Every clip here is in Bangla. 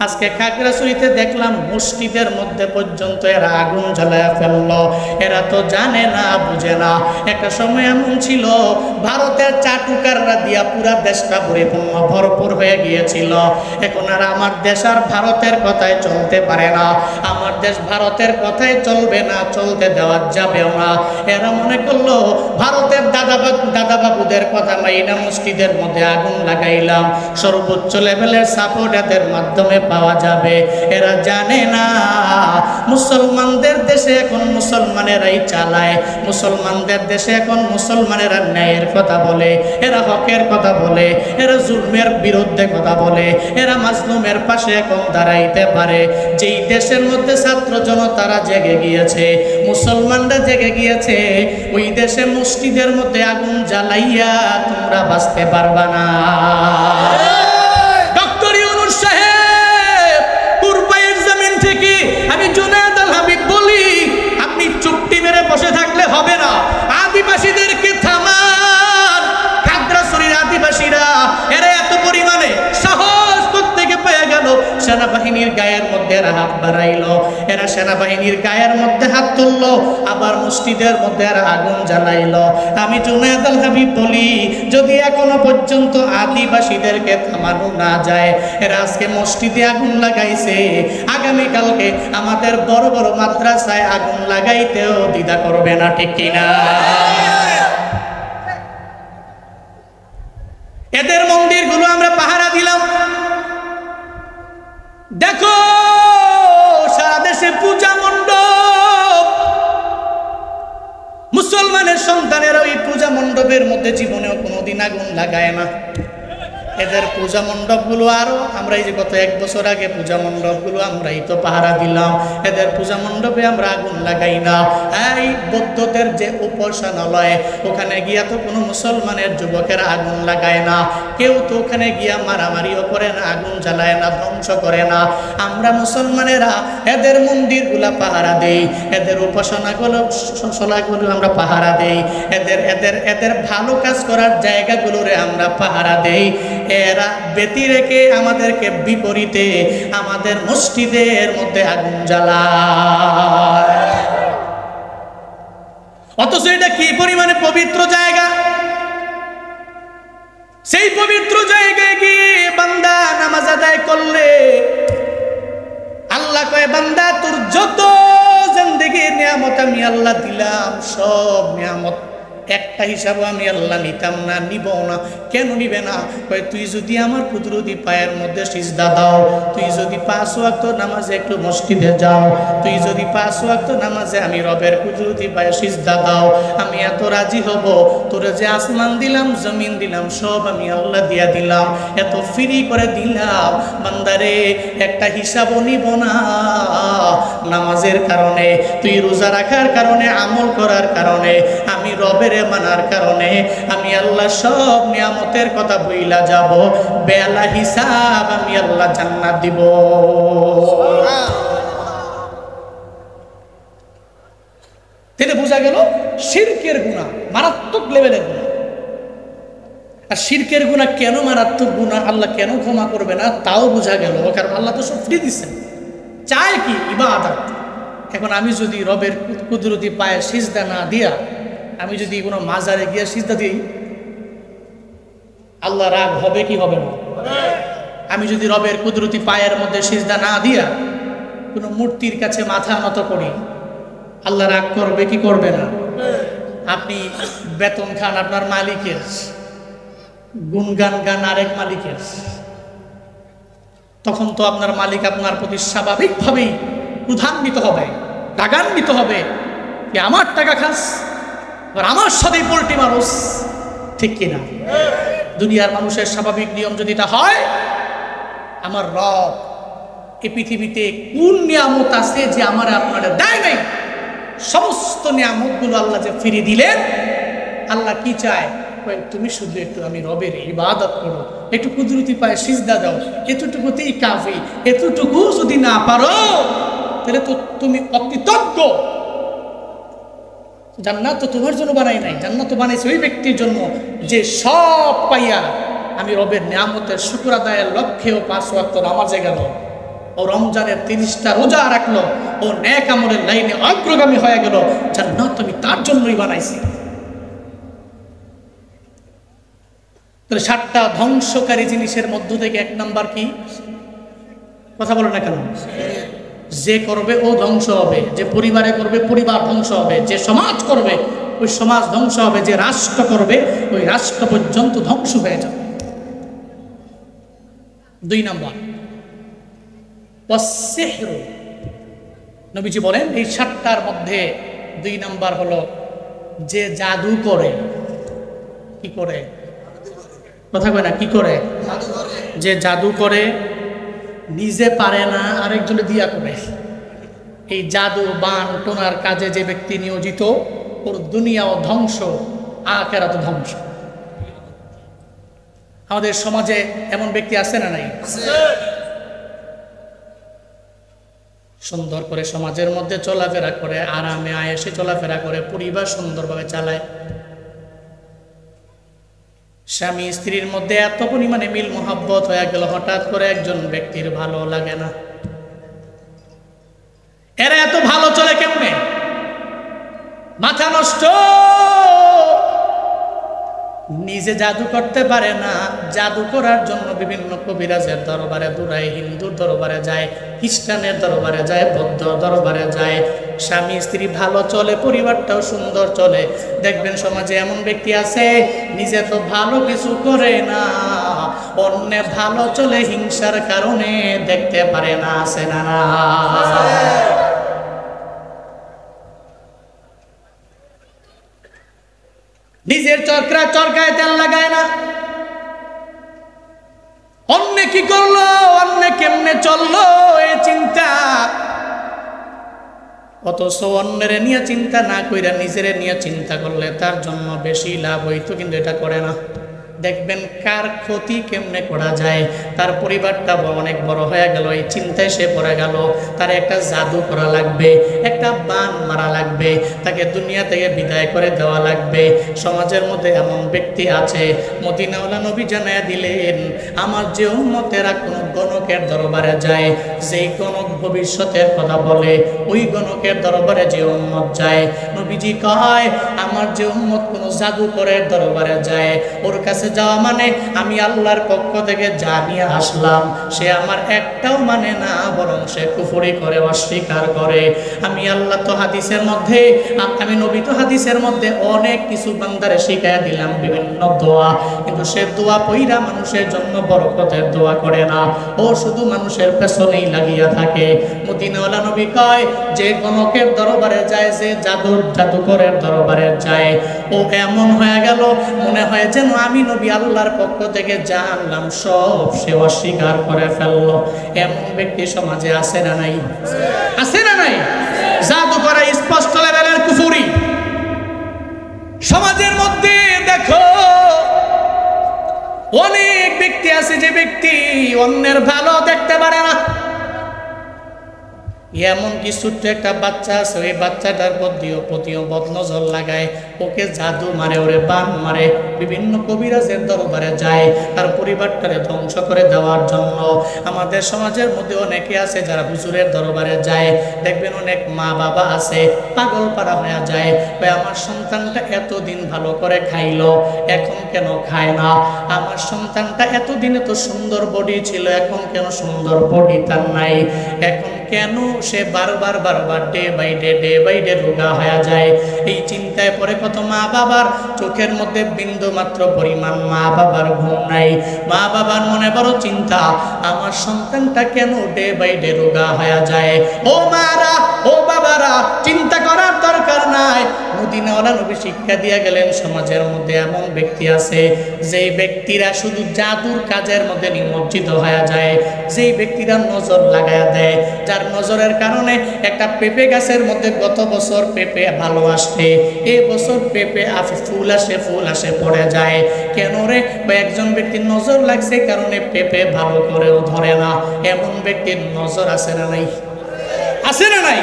আজকে খাগড়াছড়িতে দেখলাম মসজিদের মধ্যে পর্যন্ত এরা আগুন জ্বালায়া ফেললো। এরা তো জানে না, বুঝে না। একটা সময় এমন ছিল ভারতের চাটুকাররা দিয়া পুরা দেশটা পরিপূর্ণ ভরপুর হয়ে গিয়েছিল। এখন আর আমার দেশ আর ভারতের কথায় চলতে পারে না, আমার দেশ ভারতের কথায় চলবে না, চলতে দেওয়া যাবেও না। এরা মনে করলো ভারতের দাদাবাবুদের কথা মাইনা মসজিদের মধ্যে আগুন লাগাইলাম, সর্বোচ্চ লেভেলের সাপোর্ট এদের মাধ্যমে পাওয়া যাবে। এরা জানে না মুসলমানদের দেশে এখন মুসলমানেরাই চালায়, মুসলমানদের দেশে এখন মুসলমানেরা ন্যায়ের কথা বলে, এরা হকের কথা বলে, এরা জুলমের বিরুদ্ধে কথা বলে, এরা মাজলুমের পাশে এখন দাঁড়াইতে পারে। যেই দেশের মধ্যে ছাত্র জনতারা জেগে গিয়েছে, মুসলমানরা জেগে গিয়েছে, ওই দেশে মসজিদের মধ্যে আগুন জ্বালাইয়া তোমরা বাঁচতে পারবা না। ডক্টর ইউনূস সাহেব কুরবাইয়ের জমিন থেকে আমি জুনায়েদ আল হাবিব বলি, আপনি চুপটি মেরে বসে থাকলে হবে না। আদিবাসীদেরকে থামান। খাগড়াছড়ির আদিবাসীরা এরা এত পরিমাণে সাহস থেকে পেয়ে গেল, সেনাবাহিনীর গায়ের মধ্যে এরা হাত বাড়াইলো, এরা সেনাবাহিনীর গায়ের মধ্যে হাত তুললো, আবার মসজিদের মধ্যে এরা আগুন জ্বালাইলো। আমি জুনায়েদ আল হাবিব বলি, যদি এখনো পর্যন্ত আদিবাসীদেরকে থামানো না যায়, এরা আজকে মসজিদে আগুন লাগাইছে, আগামীকালকে আমাদের বড় বড় মাদ্রাসায় আগুন লাগাইতেও দ্বিধা করবে না, ঠিক কিনা? এদের মন্দিরগুলো আমরা পাহারা দিলাম। দেখো সারা দেশে পূজা মণ্ডপ, মুসলমানের সন্তানেরা ওই পূজা মণ্ডপের মধ্যে জীবনেও কোনোদিন আগুন লাগায় না। এদের পূজা মণ্ডপগুলো আরো, আমরা এই যে গত 1 বছর আগে পূজা মণ্ডপগুলো আমরাই তো পাহারা দিলাম, এদের পূজা মণ্ডপে আমরা আগুন লাগাই না। এই বৌদ্ধদের যে উপাসনালয়, ওখানে গিয়া তো কোনো মুসলমানের যুবকেরা আগুন লাগায় না, কেউ তো ওখানে গিয়া মারামারিও করে না, আগুন জ্বালায় না, ধ্বংস করে না। আমরা মুসলমানেরা এদের মন্দিরগুলা পাহারা দেই, এদের উপাসনাগুলো আমরা পাহারা দেই, এদের এদের এদের ভালো কাজ করার জায়গাগুলোরে আমরা পাহারা দেই। এরা ব্যতি রেখে আমাদেরকে বিপরীতে আমাদের মসজিদের মধ্যে আগুন জ্বালায়। অথচ এটা কি পরিমাণে পবিত্র জায়গা, সেই পবিত্র জায়গায় গিয়ে বান্দা নামাজ আদায় করলে আল্লাহ কয়, বান্দা তোর যত জিন্দেগির নিয়ামত আমি আল্লাহ দিলাম, সব নিয়ামত একটা হিসাবও আমি আল্লাহ নিতাম না, নিব না। কেন নিবে না? কয়, তুই যদি আমার কুদরতি পায়ের মধ্যে সিজদা দাও, তুই যদি 5 ওয়াক্ত নামাজে একটু মসজিদে যাও, তুই যদি 5 ওয়াক্ত নামাজে আমি রবের কুদরতি পায়ে সিজদা দাও, আমি এত রাজি হব। তোরে যে আসমান দিলাম, জমিন দিলাম, সব আমি আল্লাহ দিয়া দিলাম, এত ফ্রি করে দিলাম। বান্দারে একটা হিসাবও নিব না। নামাজের কারণে, তুই রোজা রাখার কারণে, আমল করার কারণে, আমি রবের মানার কারণে আমি আল্লাহ সব নিয়ামতের কথা বইলা যাব, বেলা হিসাব আমি আল্লাহ জান্নাত দিব। তাহলে বোঝা গেল শিরকের গুনাহ মারাত্মক লেভেলের গুনাহ। আর শিরকের গুনাহ কেন মারাত্মক গুনাহ, আল্লাহ কেন ক্ষমা করবে না, তাও বোঝা গেল। কারণ আল্লাহ তো সব ফ্রি দিচ্ছেন, চায় কি? ইবাদত। এখন আমি যদি রবের কুদরতি পায়ে সিজদা না দিয়া, আমি যদি কোনো মাজারে গিয়ে সিজদা দিই, আল্লাহ রাগ হবে কি হবে না? আমি যদি রবের কুদরতি পায়ের মধ্যে সিজদা না দিয়া কোনো মূর্তির কাছে মাথা নত করি, আল্লাহ রাগ করবে কি করবে না? আপনি বেতন খান আপনার মালিকের, গুনগান গান আরেক মালিকের, তখন তো আপনার মালিক আপনার প্রতি স্বাভাবিকভাবেই ক্রোধান্বিত হবে, রাগান্বিত হবে যে আমার টাকা খাস, আমার সাথেই পোল্টি মানুষ, ঠিক কিনা? দুনিয়ার মানুষের স্বাভাবিক নিয়ম যদি তা হয়, আমার রব এই পৃথিবীতে কোন নিয়ামত আছে যে আমার আপনারা দেয় নাই? সমস্ত নিয়ামতগুলো আল্লাহ যে ফিরিয়ে দিলেন, আল্লাহ কি চায়? তুমি শুধু একটু আমি রবের ইবাদত করো, একটু কুদরতি পায়ে সিজদা দাও, এতটুকুতেই কাফি। এতটুকু যদি না পারো, তাহলে তো তুমি অকৃতজ্ঞ। জান্নাত তো তোমার জন্য বানাই নাই, জান্নাত তো বানাইছে ওই ব্যক্তির জন্য যে সব পাইয়া আমি রবের নিয়ামতের শুকর আদায়ের লক্ষ্যেও 5 ওয়াক্ত নামাজে গেল। ও রমজানের 30টা রোজা রাখলো, ও নেক আমলের লাইনে অগ্রগামী হয়ে গেল, জান্নাত আমি তার জন্যই বানাইছি। তাহলে 7টা ধ্বংসকারী জিনিসের মধ্য থেকে 1 নাম্বার কি? কথা বলো না কেন? যে করবে ও ধ্বংস হবে, যে পরিবারে করবে পরিবার ধ্বংস হবে, যে সমাজ করবে ওই সমাজ ধ্বংস হবে, যে রাষ্ট্র করবে ওই রাষ্ট্র পর্যন্ত ধ্বংস হয়ে যাবে। 2 নাম্বার ওয়াসসিহরু, নবীজি বলেন এই 7টার মধ্যে 2 নাম্বার হলো যে জাদু করে। কি করে? কথা কয় না, কি করে? যে জাদু করে, নিজে পারে না আরেকজনে দিয়া করে। এই জাদু বান টোনার কাজে যে ব্যক্তি নিয়োজিত, ওর দুনিয়াও ধ্বংস, আখিরাতও ধ্বংস। আমাদের সমাজে এমন ব্যক্তি আছে না নাই? সুন্দর করে সমাজের মধ্যে চলাফেরা করে, আরামে আয়েসে চলাফেরা করে, পরিবার সুন্দরভাবে চালায়, স্বামী স্ত্রীর মধ্যে এত পরিমাণে মিল মোহাব্বত হয়ে গেল, হঠাৎ করে একজন ব্যক্তির ভালো লাগে না। এরা এত ভালো চলে কেমনে? মাথা নষ্ট। নিজে জাদু করতে পারে না, জাদু করার জন্য বিভিন্ন কবিরাজের দরবারে দৌড়ায়, হিন্দুর দরবারে যায়, খ্রিস্টানের দরবারে যায়, বৌদ্ধ দরবারে যায়। স্বামী স্ত্রী ভালো চলে, পরিবারটাও সুন্দর চলে। দেখবেন সমাজে এমন ব্যক্তি আছে নিজে তো ভালো কিছু করে না, অন্য ভালো চলে হিংসার কারণে দেখতে পারে না। আছে না? না, নিজের চরকায় তেল লাগায় না, অন্য কি করলো, অন্য কেমনে চললো এই চিন্তা। অথচ অন্যের নিয়ে চিন্তা না কইরা নিজের নিয়ে চিন্তা করলে তার জন্য বেশি লাভ হইতো, কিন্তু এটা করে না। দেখবেন কার ক্ষতি কেমনে করা যায়, তার পরিবারটা অনেক বড় হয়ে গেল, এই চিন্তায় সে পড়ে গেল, তার একটা জাদু করা লাগবে, একটা বান মারা লাগবে, তাকে দুনিয়া থেকে বিদায় করে দেওয়া লাগবে। সমাজের মধ্যে এমন ব্যক্তি আছে, মদিনাওয়ালা নবী জানায়া দিলেন, আমার যে উম্মতেরা কোন গণকের দরবারে যায়, যেই গণক ভবিষ্যতের কথা বলে, ওই গণকের দরবারে যে উম্মত যায়, নবীজি কয় আমার যে উম্মত কোন জাদুকরের দরবারে যায়, ওর কাছে যাওয়া মানে আমি আল্লাহর পক্ষ থেকে যা নিয়ে আসলাম সে আমার একটাও মানে না, বরং সে কুফরি করে, অস্বীকার করে। আমি আল্লাহ তো হাদিসের মধ্যে, আমি নবী তো হাদিসের মধ্যে অনেক কিছু বান্দারে শিখাইয়া দিলাম, বিভিন্ন দোয়া, কিন্তু সে দোয়া পইরা মানুষের জন্য বরকতের দোয়া করে না, ও শুধু মানুষের পেছনেই লাগিয়া থাকে। মদিনাওয়ালা নবী কয় যে গণকের দরবারে যায়, যে জাদুকরের দরবারে যায়, ও এমন হয়ে গেল মনে হয় যেন আমি নবী আল্লাহর পক্ষ থেকে যা আনলাম সব সে অস্বীকার করে ফেললো। এমন ব্যক্তি সমাজে আছে না নাই? আছে না নাই? জাদু করা স্পষ্ট লেভেলের কুফরি। সমাজের মধ্যে দেখো অনেক ব্যক্তি আছে যে ব্যক্তি অন্যের ভালো দেখতে পারে না। এমন কি ছোট্ট একটা বাচ্চা আছে, ওই বাচ্চাটার প্রতিও বদনজর লাগায়, ওকে জাদু মারে, ওরে বান মারে, বিভিন্ন কবিরাজের দরবারে যায় তার পরিবারটারে ধ্বংস করে দেওয়ার জন্য। আমাদের সমাজের মধ্যে অনেকে আছে যারা হুজুরের দরবারে যায়, দেখবেন অনেক মা বাবা আছে পাগল পাড়া হয়ে যায়, ভাই আমার সন্তানটা এতদিন ভালো করে খাইলো, এখন কেন খায় না? আমার সন্তানটা এতদিন এত সুন্দর বডি ছিল, এখন কেন সুন্দর বডি তার নাই? এখন কেন সে বারবার ডে বাই ডে রোগা হয়ে যায়? এই চিন্তায় পরে কত মা বাবার চোখের মধ্যে বিন্দু মাত্র পরিমাণ মা বাবার ঘুম নাই। মা বাবার মনে বড় চিন্তা, আমার সন্তানটা কেন ডে বাই ডে রোগা হয়ে যায়? ও মারা, ও বাবারা, চিন্তা করার দরকার নাই। মদিনাওয়ালা নবী শিক্ষা দিয়ে গেলেন, সমাজের মধ্যে এমন ব্যক্তি আছে যেই ব্যক্তিরা শুধু জাদুর কাজের মধ্যে নিমজ্জিত হয়ে যায়, যেই ব্যক্তিরা নজর লাগায়া দেয়, যার নজরের কারণে একটা পেঁপে গাছের মধ্যে গত বছর পেঁপে ভালো আসছে, এই বছর পেঁপে ফুল আসে পড়ে যায়। কেন রে? একজন ব্যক্তির নজর লাগছে কারণে পেঁপে ভালো করেও ধরে না। এমন ব্যক্তির নজর আছে না নাই? আছে না নাই?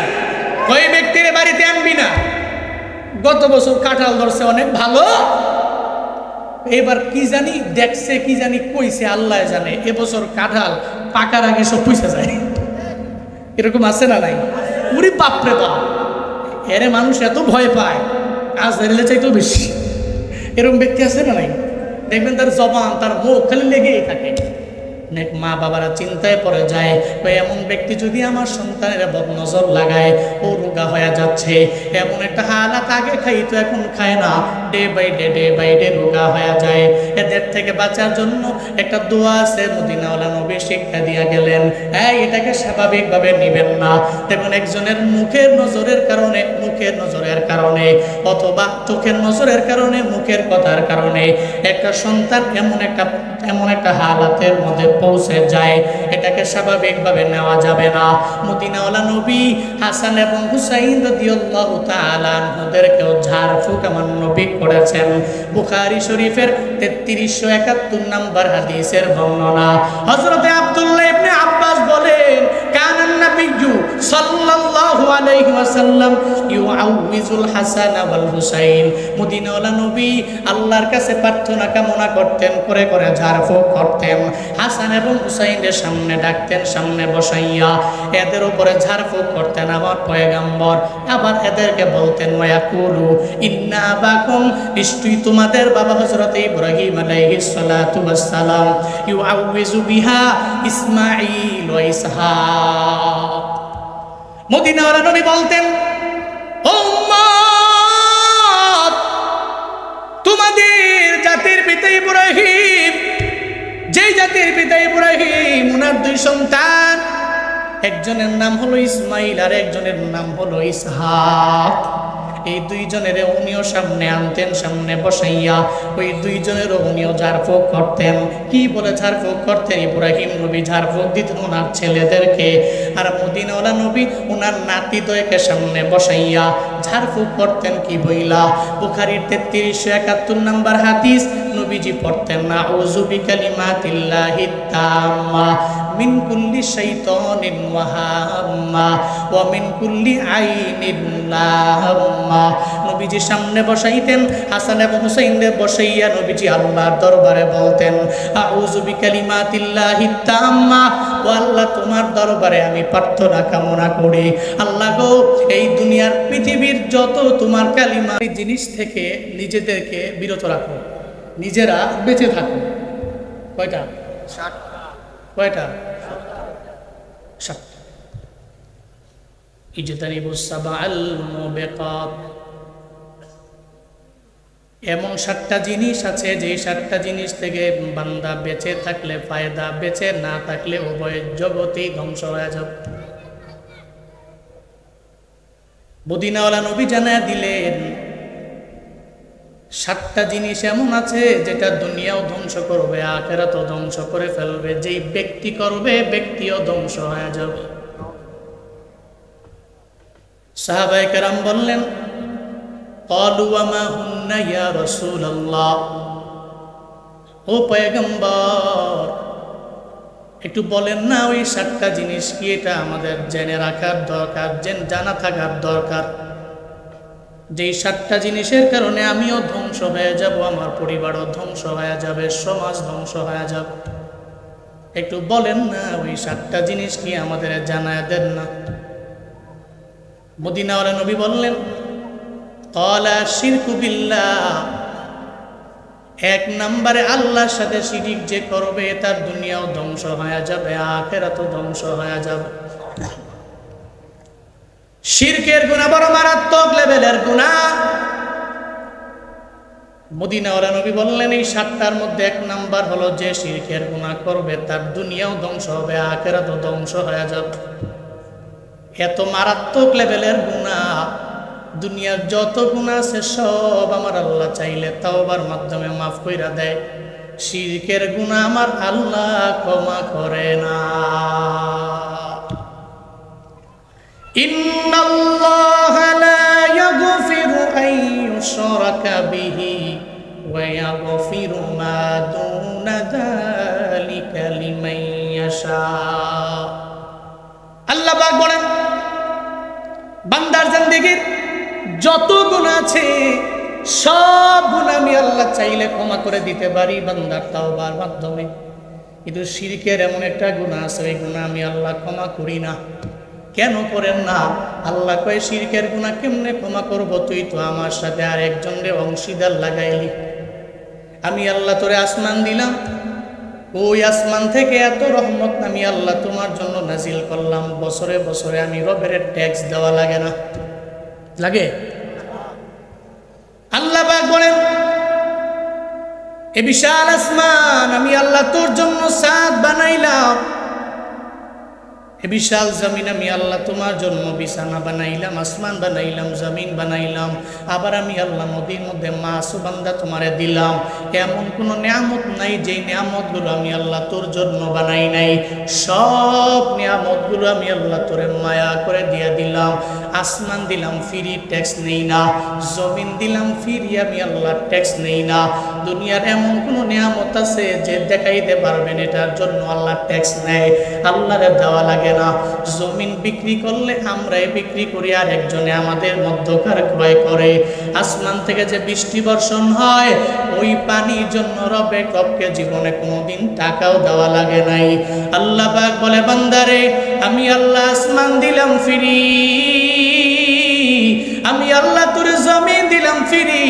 ওই ব্যক্তির বাড়িতে আনবি না। গত বছর কাঁঠাল ধরছে অনেক ভালো, এবার কি জানি দেখছে, কি জানি কইছে, আল্লাহ জানে। এবছর কাঁঠাল পাকার আগে সব পয়সা যায়। এরকম আছে না নাই? উরি বাপরে বাপ, এরে মানুষ এত ভয় পায় আজরাইলের চাইতেও বেশি। এরকম ব্যক্তি আছে না নাই? দেখবেন তার জবান, তার মুখ খালি লেগেই থাকে। অনেক মা বাবারা চিন্তায় পড়ে যায়, এমন ব্যক্তি যদি আমার সন্তানের বদনজর লাগায়, ও রোগা হয়ে যাচ্ছে, এমন একটা হালাত, আগে খাইতো এখন খায় না, ডে বাই ডে রোগা হয়ে যায়। এদের থেকে বাঁচার জন্য একটা দোয়া আছে, মদিনাওয়ালা নবী শিক্ষা দিয়া গেলেন। হ্যাঁ, এটাকে স্বাভাবিকভাবে নেবেন না। দেখুন, একজনের মুখের নজরের কারণে অথবা চোখের নজরের কারণে, মুখের কথার কারণে একটা সন্তান এমন একটা হালাতের মধ্যে পৌঁছে যায়, এটাকে স্বাভাবিকভাবে নেওয়া যাবে না। মদিনাওয়ালা নবী হাসান এবং হুসাইন রাদিয়াল্লাহু তাআলা আনহুদেরকেও ঝাড়ফুঁক আমার নবী করেছেন। বুখারী শরীফের 3371 নম্বর হাদিসের বর্ণনা। হযরত আব্দুল্লাহ ইবনে আব্বাস বলেন, কানান নবিয়্যু সাল্লাল্লাহু আলাইহি ওয়াসাল্লাম ইউআউযুল হাসান ওয়াল হুসাইন। মদিনাওয়ালা নবী আল্লাহর কাছে প্রার্থনা কামনা করতেন, করে করে ঝাড়ফুঁক করতেন। হাসান এবং হুসাইনের সামনে ডাকতেন, সামনে বসাইয়া এদের উপরে ঝাড়ফুঁক করতেন আমার পয়গম্বর। আবার এদেরকে বলতেন, ওয়াকুলু ইন্না আবাকুম, নিশ্চয়ই তোমাদের বাবা হযরত ইব্রাহিম আলাইহিস সালাতু ওয়াস সালাম ইউআউযু বিহা ইসমাঈল ওয়া ইসহাক। মদিনাওয়ালা নবী বলতেন, ও উম্মত, তোমাদের জাতির পিতা ইব্রাহিম, যেই জাতির পিতা ইব্রাহিম, উনার দুই সন্তান, একজনের নাম হলো ইসমাইল আর একজনের নাম হলো ইসহাক। এই দুইজনের উনিও সামনে আনতেন, সামনে বসাইয়া ওই দুইজনের উনিও ঝাড়ফুঁক করতেন। কি বলে ঝাড়ফুঁক করতেন? ইব্রাহিম নবী ঝাড়ফুঁক দিতেন ওনার ছেলেদেরকে, আর মদিনাওয়ালা নবী ওনার নাতিদ্বয়কে সামনে বসাইয়া ঝাড়ফুঁক করতেন। কি বইলা? বুখারীর 3371 নম্বর হাদিস, নবীজি পড়তেন, আউযু বিকালিমাতিল্লাহিত তাম্মা মিন কুল্লি শাইতানিন ওয়া হাম্মা ওয়া মিন কুল্লি আইনিন লাম্মা। নবীজি সামনে বসাইতেন, হাসান এবং হুসাইনদের বসাইয়া নবীজি আল্লাহর দরবারে বলতেন, আউযু বিকালিমাতিল্লাহিত তাম্মা, ও আল্লাহ, তোমার দরবারে আমি প্রার্থনা কামনা করি, আল্লাহ গো, এই দুনিয়ার পৃথিবীর যত তোমার কালিমা জিনিস থেকে নিজেদেরকে বিরত রাখো, নিজেরা বেঁচে থাকো। কয়টা? কয়টা? 7টা। ইজতানিবুস সাবআল মুবিকাত। এমন 7টা জিনিস আছে যে 7টা জিনিস থেকে বান্দা বেঁচে থাকলে ফায়দা, বেঁচে না থাকলে উভয় জগতেই ধ্বংস হয়ে যাবে। মদিনাওয়ালা নবী জানায়া দিলেন, 7টা জিনিস এমন আছে যেটা দুনিয়াও ধ্বংস করবে, আখিরাতও ধ্বংস করে ফেলবে। যেই ব্যক্তি করবে, ব্যক্তিও ধ্বংস হয়ে যাবে। সাহাবায়ে কেরাম বললেন, ক্বালু ওয়া মা হুন্না ইয়া রাসূলুল্লাহ, ও পয়গম্বর, একটু বলেন না ওই 7টা জিনিস কি? এটা আমাদের জেনে রাখার দরকার, জানা থাকার দরকার। যেই 7টা জিনিসের কারণে আমিও ধ্বংস হয়ে যাব, আমার পরিবারও ধ্বংস হয়ে যাবে, সমাজ ধ্বংস হয়ে যাবে। একটু বলেন না ওই 7টা জিনিস কি, আমাদের জানায় দেন না। মদিনাওয়ালা নবী বললেন, ক্বালা শিরকু বিল্লাহ, 1 নম্বরে আল্লাহর সাথে শিরিক যে করবে তার দুনিয়াও ধ্বংস হয়ে যাবে, আখিরাতও ধ্বংস হয়ে যাবে। শিরকের গুনাহ বড় মারাত্মক লেভেলের গুনাহ। মদিনাওয়ালা নবী বললেন, এই 7টার মধ্যে 1 নাম্বার হলো যে শিরকের গুনাহ করবে তার দুনিয়াও ধ্বংস হবে, আখিরাতও ধ্বংস হয়ে যাবে। এত মারাত্মক লেভেলের গুনাহ, দুনিয়ার যত গুনাহ আছে সব আমার আল্লাহ চাইলে তাওবার মাধ্যমে মাফ কইরা দেয়। শিরকের গুনাহ আমার আল্লাহ ক্ষমা করে না। ইন্নাল্লাহা লা ইয়াগফিরু আন ইউশরাকা বিহি ওয়া ইয়াগফিরু মা দুনা যালিকা লিমান ইয়াশা। আল্লাহ পাক বলেন, বান্দার জিন্দেগীর যত গুনাহ আছে সব গুনাহ আমি আল্লাহ চাইলে ক্ষমা করে দিতে পারি বান্দার তাওবার মাধ্যমে, কিন্তু শিরকের এমন একটা গুনাহ আছে, ওই গুনাহ আমি আল্লাহ ক্ষমা করি না। কেন করেন না? আল্লাহ কয় শিরকের গুনাহ কেমনে ক্ষমা করব? তুই তো আমার সাথে আর একজনের অংশীদার লাগাইলি। আমি আল্লাহ তোরে আসমান দিলাম, ওই আসমান থেকে এত রহমত আমি আল্লাহ তোমার জন্য নাজিল করলাম, বছরে বছরে আমি রবের ট্যাক্স দেওয়া লাগে না? লাগে? আল্লাহ পাক বলেন এ বিশাল আসমান আমি আল্লাহ তোর জন্য ছাদ বানাইলাম, এ বিশাল জমিন আমি আল্লাহ তোমার জন্য বিছানা বানাইলাম, আসমান বানাইলাম, জমিন বানাইলাম। আবার আমি আল্লাহ নদীর মধ্যে মাছ বান্দা তোমারে দিলাম। এমন কোনো নিয়ামত নাই যে নিয়ামতগুলো আমি আল্লাহ তোর জন্য বানাই নাই। সব নিয়ামতগুলো আমি আল্লাহ তোরে মায়া করে দিয়ে দিলাম। আসমান দিলাম ফ্রি, ট্যাক্স নেই না। জমিন দিলাম ফ্রি, আমি আল্লাহ ট্যাক্স নেই না। দুনিয়ার এমন কোনো নিয়ামত আছে যে দেখাইতে পারবেন এটার জন্য আল্লাহ ট্যাক্স নেয়? আল্লাহরে দেওয়া লাগে না। জমিন বিক্রি করলে আমরাই বিক্রি করি, আর একজনে আমাদের মধ্যকার ক্রয় করে। আসমান থেকে যে বৃষ্টি বর্ষণ হয় ওই পানির জন্য রবে কবকে জীবনে কোনোদিন টাকাও দেওয়া লাগে নাই। আল্লাহ পাক বলে বান্দারে আমি আল্লাহ আসমান দিলাম ফ্রি, আমি আল্লাহ তোর জমিন দিলাম ফ্রি,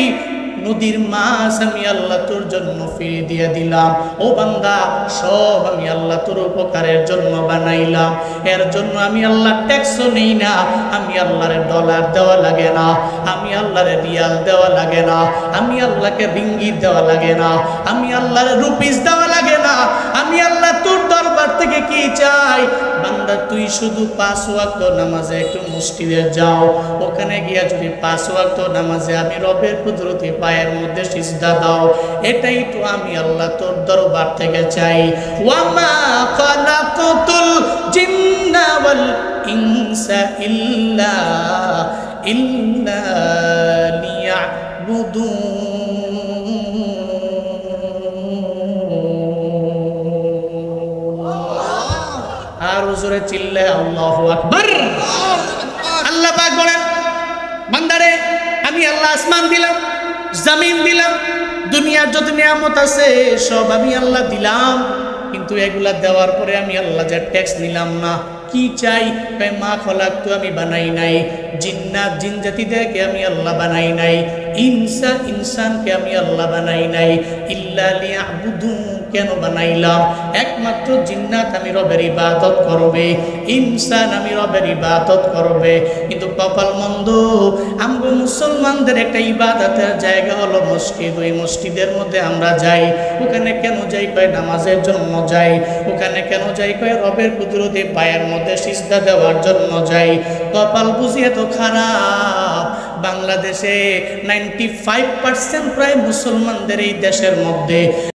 নদীর মাছ আমি আল্লাহ তোর জন্য ফ্রি দিয়ে দিলাম। ও বান্দা সব আমি আল্লাহ তোর উপকারের জন্য বানাইলাম, এর জন্য আমি আল্লাহ ট্যাক্সও নেই না। আমি আল্লাহরে ডলার দেওয়া লাগে না, আমি আল্লাহরে রিয়াল দেওয়া লাগে না, আমি আল্লাহকে রিঙ্গিত দেওয়া লাগে না, আমি আল্লাহরে রুপিস দেওয়া লাগে না। আমি আল্লাহ তোর দরবার থেকে কি চাই? বান্দা তুই শুধু 5 ওয়াক্ত নামাজে একটু মসজিদে যাও, ওখানে গিয়া যদি 5 ওয়াক্ত নামাজে আমি রবের কুদরতি পায়ের মধ্যে সিজদা দাও, এটাই তো আমি আল্লাহ তোর দরবার থেকে চাই। ওয়ামা খালাকতুল জিন্না ওয়াল ইনসা ইল্লা লিয়াবুদুন। আর জোরে চিল্লে আল্লাহু আকবার। আল্লাহ পাক বলেন বান্দারে আমি আল্লাহ আসমান দিলাম, জমিন দিলাম, দুনিয়ার যত নিয়ামত আছে সব আমি আল্লাহ দিলাম, কিন্তু এগুলা দেওয়ার পরে আমি আল্লাহ যা ট্যাক্স নিলাম না। কি চাই? মা খলাক তো আমি বানাই নাই, জিন্নাত জিন জাতিদেরকে আমি আল্লাহ বানাই নাই, ইনসানকে আমি আল্লাহ বানাই নাই। ইল্লা লিয়াবুদুন, কেন বানাইলাম? একমাত্র জিন্নাত আমি রবের ইবাদত করবে, ইনসান আমি রবের ইবাদত করবে। কিন্তু কপাল মন্দ, আমরা মুসলমানদের একটা ইবাদতের জায়গা হলো মসজিদ। ওই মসজিদের মধ্যে আমরা যাই, ওখানে কেন যাই? কয় নামাজের জন্য যাই। ওখানে কেন যাই? কয় রবের কুদরতি পায়ের মধ্যে সিজদা দেওয়ার জন্য যাই। কপাল বুঝি এত খারাপ, বাংলাদেশে 95% প্রায় মুসলমানদের এই দেশের মধ্যে